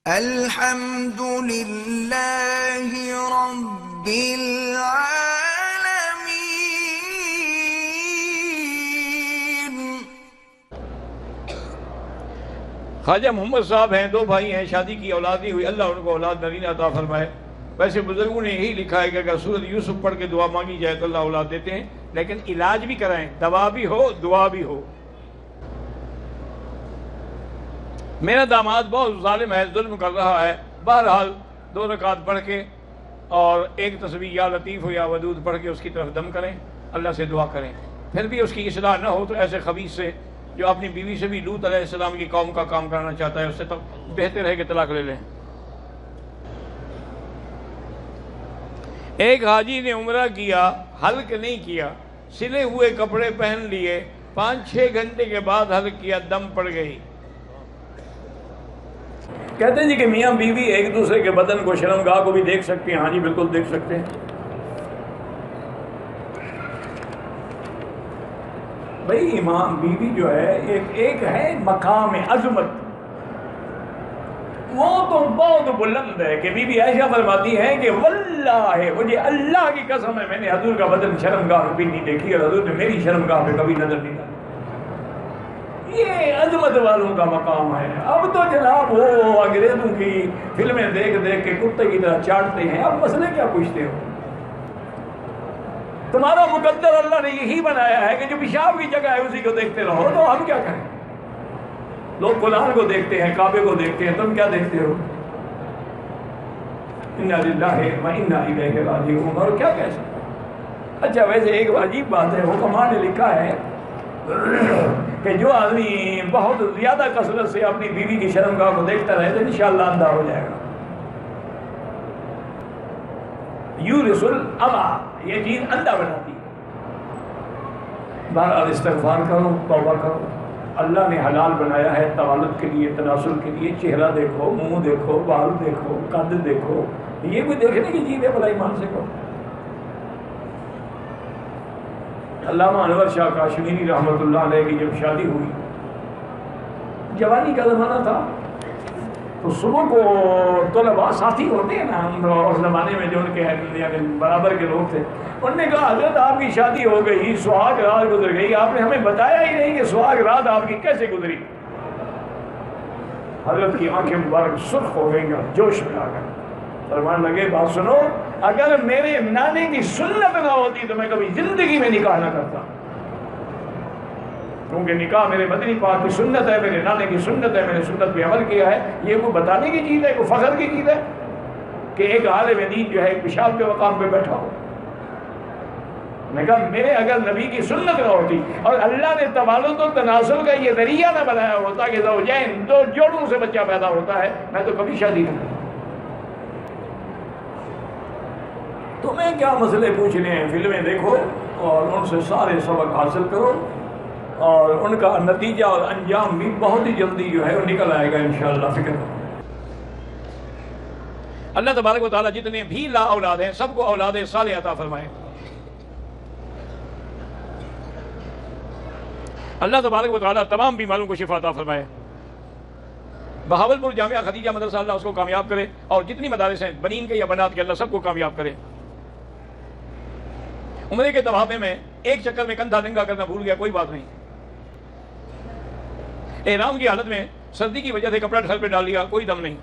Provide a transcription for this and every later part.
الحمد للہ رب العالمین۔ خواجہ محمد صاحب ہیں، دو بھائی ہیں، شادی کی اولاد نہیں ہوئی، اللہ ان کو اولاد نرینہ عطا فرمائے۔ ویسے بزرگوں نے یہی لکھا ہے کہ اگر سورۃ یوسف پڑھ کے دعا مانگی جائے تو اللہ اولاد دیتے ہیں، لیکن علاج بھی کرائیں، دوا بھی ہو دعا بھی ہو۔ میرا داماد بہت ظالم ہے، ظلم کر رہا ہے، بہرحال 2 رکعت پڑھ کے اور ایک تسبیح یا لطیف ہو یا ودود پڑھ کے اس کی طرف دم کریں، اللہ سے دعا کریں۔ پھر بھی اس کی اصلاح نہ ہو تو ایسے خبیث سے جو اپنی بیوی سے بھی لوط علیہ السلام کی قوم کا کام کرنا چاہتا ہے، اس سے تو بہتر ہے کہ طلاق لے لیں۔ ایک حاجی نے عمرہ کیا، حلق نہیں کیا، سلے ہوئے کپڑے پہن لیے، 5-6 گھنٹے کے بعد حلق کیا، دم پڑ گئی۔ کہتے ہیں جی کہ میاں بیوی ایک دوسرے کے بدن کو، شرمگاہ کو بھی دیکھ سکتے ہیں۔ ہاں جی بالکل دیکھ سکتے ہیں۔ بھئی امام بیوی جو ہے ایک ہے مقام عظمت، وہ تو بہت بلند ہے کہ بی بی عائشہ فرماتی ہے کہ واللہ مجھے اللہ کی قسم ہے میں نے حضور کا بدن شرمگاہ میں بھی نہیں دیکھی اور حضور نے میری شرمگاہ پہ کبھی نظر نہیں ڈالی۔ یہ عظمت والوں کا مقام ہے۔ اب تو جناب وہ انگریزوں کی فلمیں دیکھ دیکھ کے کتے کی طرح چاٹتے ہیں، اب مسئلے کیا پوچھتے ہو؟ تمہارا مقدر اللہ نے یہی بنایا ہے کہ جو پیشاب کی جگہ ہے اسی کو دیکھتے رہو، تو ہم کیا کریں؟ لوگ قرآن کو دیکھتے ہیں، کعبے کو دیکھتے ہیں، تم کیا دیکھتے ہو؟ انا للہ و انا الیہ راجعون، اور کیا کہہ سکتے؟ اچھا ویسے ایک عجیب بات ہے، حکماء نے لکھا ہے کہ جو آدمی بہت زیادہ کثرت سے اپنی بیوی کی شرمگاہ کو دیکھتا رہے تو انشاءاللہ اندھا ہو جائے گا۔ یورث العمی، یہ چیز اندھا بناتی ہے۔ بہرحال استغفار کرو، توبہ کرو۔ اللہ نے حلال بنایا ہے توالد کے لیے، تناسل کے لیے۔ چہرہ دیکھو، منہ دیکھو، بال دیکھو، قد دیکھو، یہ کوئی دیکھنے کی چیز ہے؟ بھلا ایمان سے کہو۔ علامہ انور شاہ کاشمیری رحمۃ اللہ علیہ کی جب شادی ہوئی، جوانی کا زمانہ تھا، تو صبح کو طلباء ساتھی ہوتے ہیں نا اس زمانے میں جو ان کے یعنی برابر کے لوگ تھے، انہوں نے کہا حضرت آپ کی شادی ہو گئی، سہاگ رات گزر گئی، آپ نے ہمیں بتایا ہی نہیں کہ سہاگ رات آپ کی کیسے گزری۔ حضرت کی آنکھیں مبارک سرخ ہو گئیں، جوش میں آ گئے، فرمان لگے بات سنو، اگر میرے نانے کی سنت نہ ہوتی تو میں کبھی زندگی میں نکاح نہ کرتا، کیونکہ نکاح میرے مدنی پاک کی سنت ہے، میرے نانے کی سنت ہے، میں نے سنت پہ عمل کیا ہے۔ یہ کوئی بتانے کی چیز ہے، کوئی فخر کی چیز ہے کہ ایک عالم دین جو ہے ایک پیشاب کے مقام پہ بیٹھا ہو؟ میں کہا میرے اگر نبی کی سنت نہ ہوتی اور اللہ نے توالد و تناسل کا یہ ذریعہ نہ بنایا ہوتا کہ زوجین، 2 جوڑوں سے بچہ پیدا ہوتا ہے، میں تو کبھی شادی نہ کرتا۔ تمہیں کیا مسئلے پوچھنے ہیں؟ فلمیں دیکھو اور ان سے سارے سبق حاصل کرو، اور ان کا نتیجہ اور انجام بھی بہت ہی جلدی جو ہے وہ نکل آئے گا انشاءاللہ، فکر کرو۔ اللہ تبارک و تعالیٰ جتنے بھی لا اولاد ہیں سب کو اولاد صالح عطا فرمائے۔ اللہ تبارک و تعالیٰ تمام بیماروں کو شفا عطا فرمائے۔ بہاولپور جامعہ خدیجہ مدرسہ اللہ اس کو کامیاب کرے، اور جتنی مدارس ہیں بنین کے یا بنات کے اللہ سب کو کامیاب کرے۔ عمرے کے طوافے میں ایک چکر میں کندھا ننگا کرنا بھول گیا، کوئی بات نہیں۔ احرام کی حالت میں سردی کی وجہ سے کپڑا سر پہ ڈال لیا، کوئی دم نہیں۔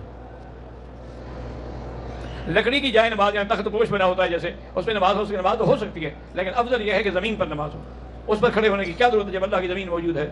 لکڑی کی جائے نماز، یہاں تخت پوش بنا ہوتا ہے جیسے، اس پہ نماز ہو سکتی ہے، لیکن افضل یہ ہے کہ زمین پر نماز ہو۔ اس پر کھڑے ہونے کی کیا ضرورت ہے جب اللہ کی زمین موجود ہے؟